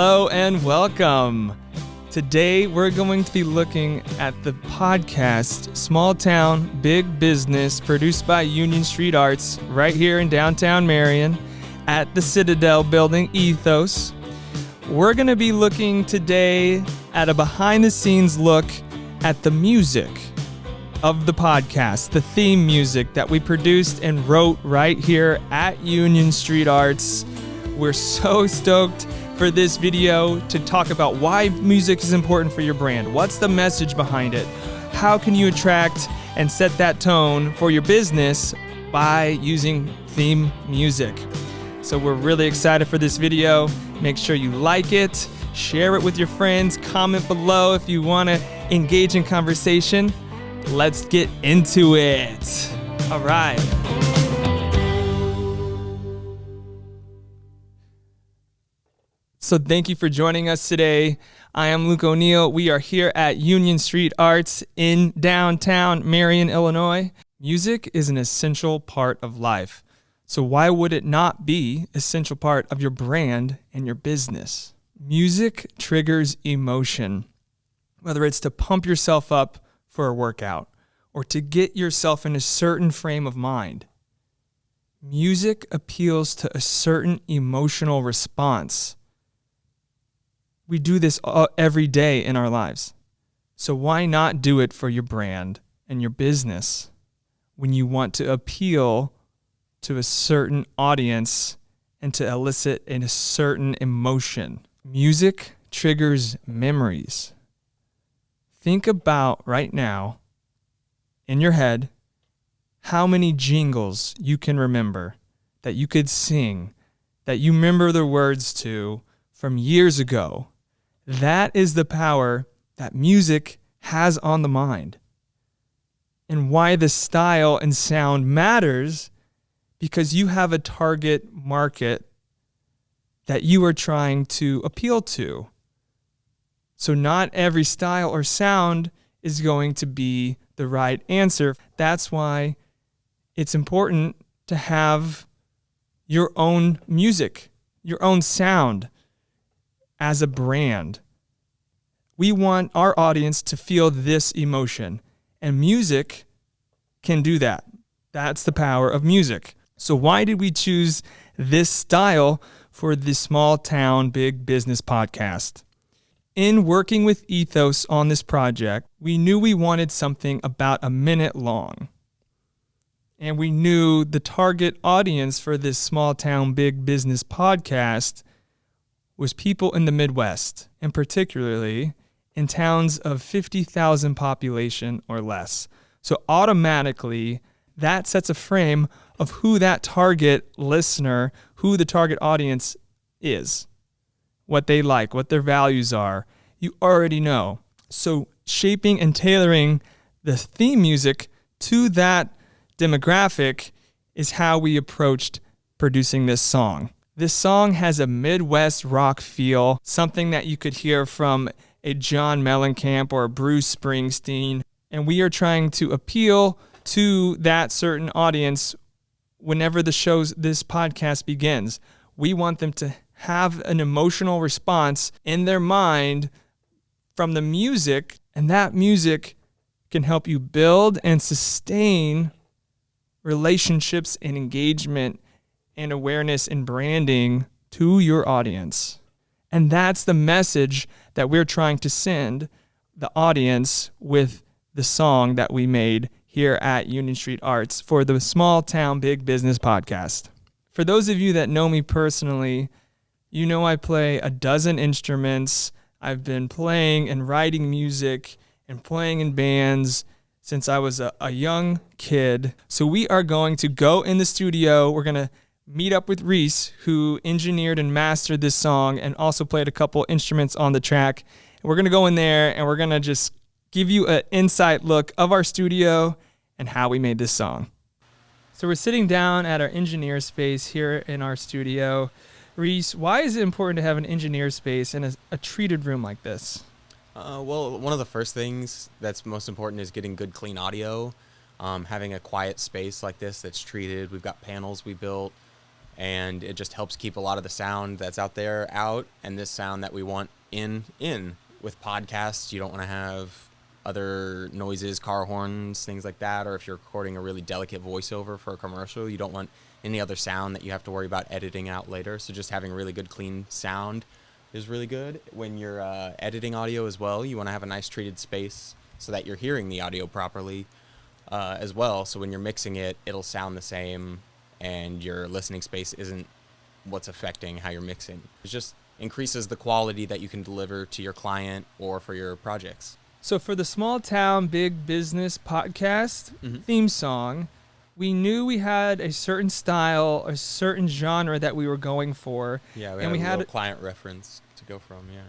Hello and welcome. Today we're going to be looking at the podcast Small Town, Big Business, produced by Union Street Arts right here in downtown Marion at the Citadel Building Ethos. We're going to be looking today at a behind-the-scenes look at the music of the podcast, the theme music that we produced and wrote right here at Union Street Arts. We're so stoked for this video to talk about why music is important for your brand. What's the message behind it? How can you attract and set that tone for your business by using theme music? So we're really excited for this video. Make sure you like it, share it with your friends, comment below if you want to engage in conversation. Let's get into it. All right. So thank you for joining us today. I am Luke O'Neill. We are here at Union Street Arts in downtown Marion, Illinois. Music is an essential part of life. So why would it not be an essential part of your brand and your business? Music triggers emotion, whether it's to pump yourself up for a workout or to get yourself in a certain frame of mind. Music appeals to a certain emotional response. We do this every day in our lives. So why not do it for your brand and your business when you want to appeal to a certain audience and to elicit a certain emotion? Music triggers memories. Think about right now in your head how many jingles you can remember that you could sing, that you remember the words to from years ago. That is the power that music has on the mind. And why the style and sound matters, because you have a target market that you are trying to appeal to. So not every style or sound is going to be the right answer. That's why it's important to have your own music, your own sound. As a brand, we want our audience to feel this emotion, and music can do that. That's the power of music. So why did we choose this style for the Small Town, Big Business podcast? In working with Ethos on this project, we knew we wanted something about a minute long. And we knew the target audience for this Small Town, Big Business podcast was people in the Midwest, and particularly in towns of 50,000 population or less. So automatically, that sets a frame of who that target listener, who the target audience is, what they like, what their values are. You already know. So shaping and tailoring the theme music to that demographic is how we approached producing this song. This song has a Midwest rock feel, something that you could hear from a John Mellencamp or a Bruce Springsteen. And we are trying to appeal to that certain audience whenever this podcast begins. We want them to have an emotional response in their mind from the music, and that music can help you build and sustain relationships and engagement and awareness and branding to your audience. And that's the message that we're trying to send the audience with the song that we made here at Union Street Arts for the Small Town Big Business podcast. For those of you that know me personally, you know I play a dozen instruments. I've been playing and writing music and playing in bands since I was a young kid. So we are going to go in the studio. We're going to meet up with Reese, who engineered and mastered this song and also played a couple instruments on the track. And we're going to go in there and we're going to just give you an insight look of our studio and how we made this song. So we're sitting down at our engineer space here in our studio. Reese, why is it important to have an engineer space in a treated room like this? Well, one of the first things that's most important is getting good, clean audio. Having a quiet space like this that's treated. We've got panels we built. and it just helps keep a lot of the sound that's out there out, and this sound that we want in. With podcasts, you don't want to have other noises, car horns, things like that, or if you're recording a really delicate voiceover for a commercial, you don't want any other sound that you have to worry about editing out later. So just having really good clean sound is really good. When you're editing audio as well, you want to have a nice treated space so that you're hearing the audio properly as well. So when you're mixing it, it'll sound the same, and your listening space isn't what's affecting how you're mixing. It just increases the quality that you can deliver to your client or for your projects. So for the Small Town Big Business podcast theme song, we knew we had a certain style, a certain genre that we were going for. Yeah, and we had a client reference to go from, yeah.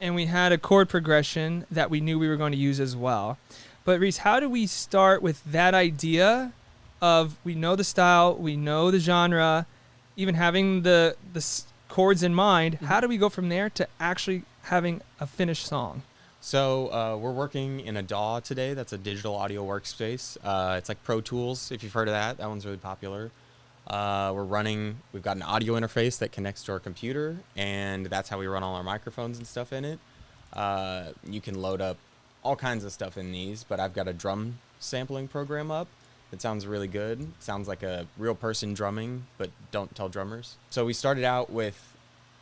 And we had a chord progression that we knew we were going to use as well. But Reese, how do we start with that idea of we know the style, we know the genre, even having the chords in mind, how do we go from there to actually having a finished song? So we're working in a DAW today. That's a digital audio workspace. It's like Pro Tools, if you've heard of that. That one's really popular. We've got an audio interface that connects to our computer, and that's how we run all our microphones and stuff in it. You can load up all kinds of stuff in these, but I've got a drum sampling program up. It sounds really good. It sounds like a real person drumming, but don't tell drummers. So we started out with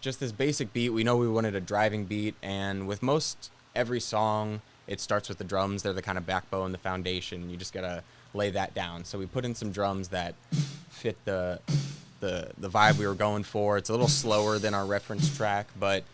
just this basic beat. We know we wanted a driving beat, and with most every song, it starts with the drums. They're the kind of backbone, the foundation. You just gotta lay that down. So we put in some drums that fit the vibe we were going for. It's a little slower than our reference track, but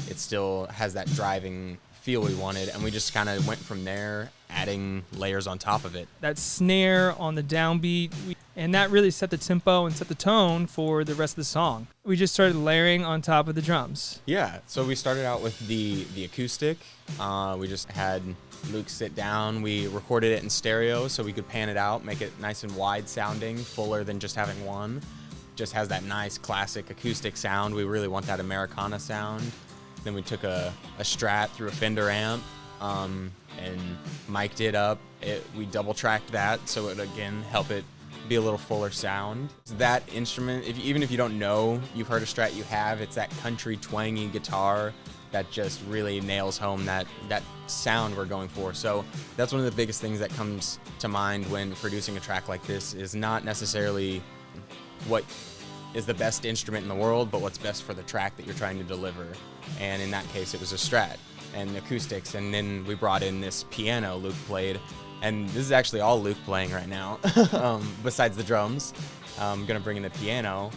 it still has that driving feel we wanted, and we just kind of went from there, adding layers on top of it. That snare on the downbeat, and that really set the tempo and set the tone for the rest of the song. We just started layering on top of the drums. Yeah, so we started out with the acoustic. We just had Luke sit down. We recorded it in stereo so we could pan it out, make it nice and wide sounding, fuller than just having one. Just has that nice classic acoustic sound. We really want that Americana sound. Then we took a Strat through a Fender amp and mic'd it up. We double tracked that so it again help it be a little fuller sound. That instrument, even if you don't know you've heard a Strat, you have. It's that country twangy guitar that just really nails home that sound we're going for. So that's one of the biggest things that comes to mind when producing a track like this is not necessarily what is the best instrument in the world, but what's best for the track that you're trying to deliver. And in that case, it was a Strat and acoustics. And then we brought in this piano Luke played. And this is actually all Luke playing right now, besides the drums. I'm gonna bring in the piano.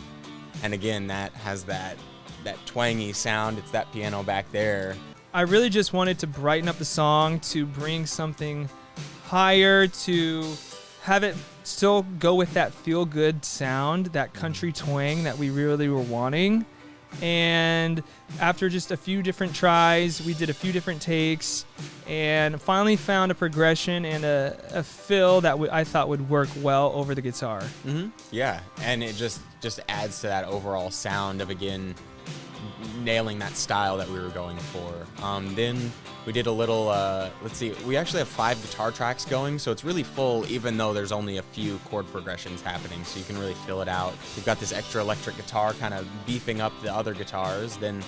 And again, that has that twangy sound. It's that piano back there. I really just wanted to brighten up the song, to bring something higher, to have it still go with that feel-good sound, that country twang that we really were wanting. And after just a few different tries, we did a few different takes and finally found a progression and a fill that I thought would work well over the guitar. Mm-hmm. Yeah, and it just adds to that overall sound of, again, nailing that style that we were going for. Then we did a little, we actually have 5 guitar tracks going, so it's really full even though there's only a few chord progressions happening, so you can really fill it out. We've got this extra electric guitar kind of beefing up the other guitars. Then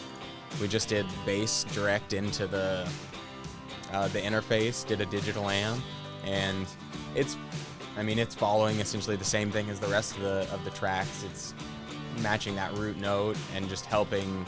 we just did bass direct into the interface, did a digital amp, and it's following essentially the same thing as the rest of the tracks. It's matching that root note and just helping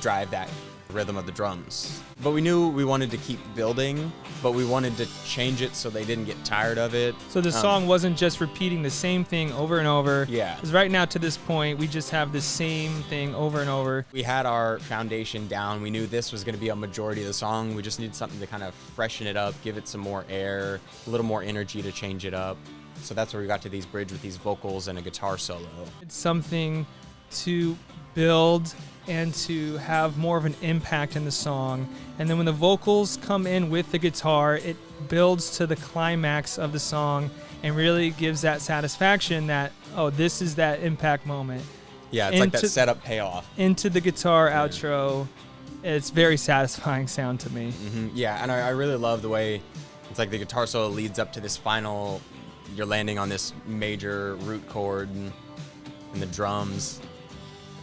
drive that rhythm of the drums. But we knew we wanted to keep building, but we wanted to change it so they didn't get tired of it. So the song wasn't just repeating the same thing over and over. Yeah. Because right now to this point, we just have the same thing over and over. We had our foundation down. We knew this was going to be a majority of the song. We just needed something to kind of freshen it up, give it some more air, a little more energy to change it up. So that's where we got to these bridge with these vocals and a guitar solo. It's something to build and to have more of an impact in the song. And then when the vocals come in with the guitar, it builds to the climax of the song and really gives that satisfaction that, oh, this is that impact moment. Yeah, it's like that setup payoff. Into the guitar outro. It's very satisfying sound to me. Mm-hmm. Yeah, and I really love the way it's like the guitar solo leads up to this final, you're landing on this major root chord and the drums.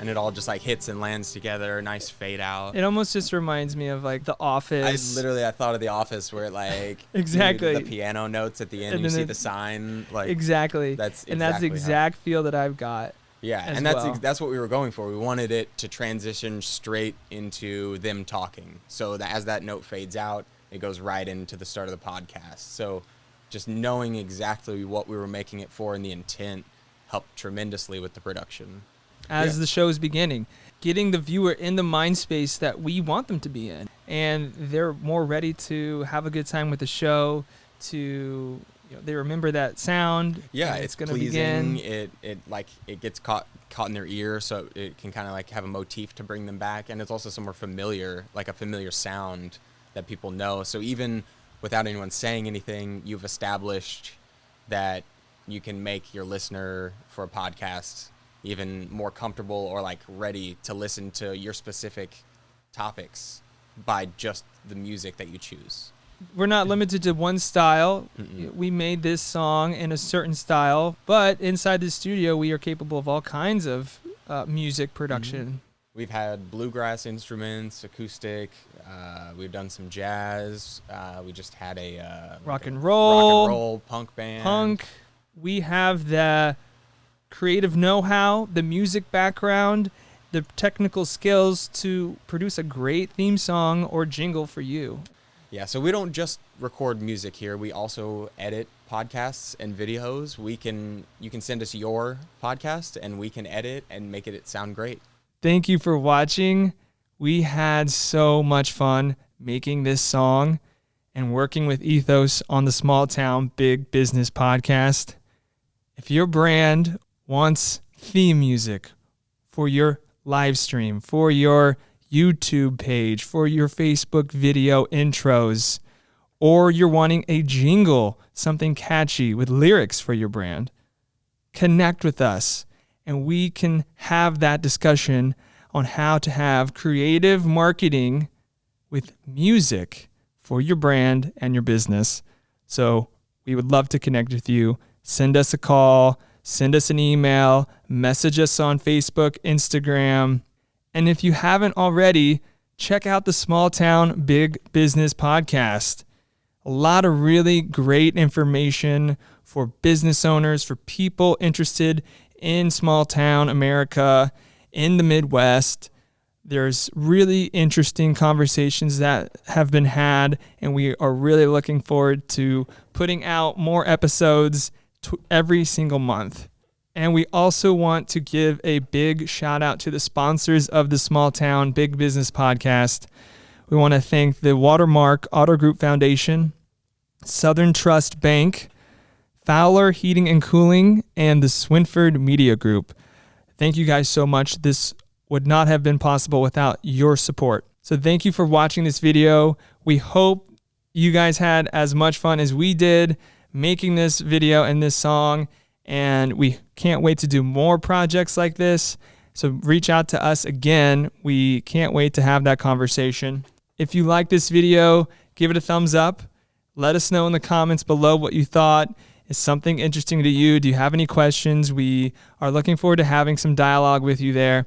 and it all just like hits and lands together. Nice fade out. It almost just reminds me of like The Office. I thought of The Office where like exactly the piano notes at the end, and you see the sign. Like exactly. That's the exact feel that I've got. Yeah, and that's what we were going for. We wanted it to transition straight into them talking. So that as that note fades out, it goes right into the start of the podcast. So just knowing exactly what we were making it for and the intent helped tremendously with the production. As the show's beginning, getting the viewer in the mind space that we want them to be in. And they're more ready to have a good time with the show, they remember that sound. Yeah, it's going to pleasing. begin. It gets caught in their ear, so it can kind of like have a motif to bring them back, and it's also somewhere familiar, like a familiar sound that people know. So even without anyone saying anything, you've established that you can make your listener for a podcast even more comfortable or like ready to listen to your specific topics by just the music that you choose. We're not limited to one style. We made this song in a certain style, but inside the studio, we are capable of all kinds of music production. We've had bluegrass instruments, acoustic. We've done some jazz. We just had a rock and roll, punk band. We have the creative know-how, the music background, the technical skills to produce a great theme song or jingle for you. Yeah, so we don't just record music here. We also edit podcasts and videos. You can send us your podcast and we can edit and make it sound great. Thank you for watching. We had so much fun making this song and working with Ethos on the Small Town Big Business podcast. If your brand wants theme music for your live stream, for your YouTube page, for your Facebook video intros, or you're wanting a jingle, something catchy with lyrics for your brand, connect with us and we can have that discussion on how to have creative marketing with music for your brand and your business. So we would love to connect with you. Send us a call, send us an email, message us on Facebook, Instagram. And if you haven't already, check out the Small Town Big Business podcast. A lot of really great information for business owners, for people interested in small town America, in the Midwest. There's really interesting conversations that have been had, and we are really looking forward to putting out more episodes every single month. And we also want to give a big shout out to the sponsors of the Small Town Big Business podcast. We want to thank the Watermark Auto Group Foundation, Southern Trust Bank, Fowler Heating and Cooling, and the Swinford Media Group. Thank you guys so much. This would not have been possible without your support. So thank you for watching this video. We hope you guys had as much fun as we did making this video and this song. And we can't wait to do more projects like this. So reach out to us again. We can't wait to have that conversation. If you like this video, give it a thumbs up. Let us know in the comments below what you thought. Is something interesting to you? Do you have any questions? We are looking forward to having some dialogue with you there.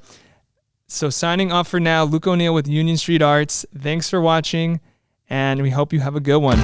So signing off for now, Luke O'Neill with Union Street Arts. Thanks for watching, and we hope you have a good one.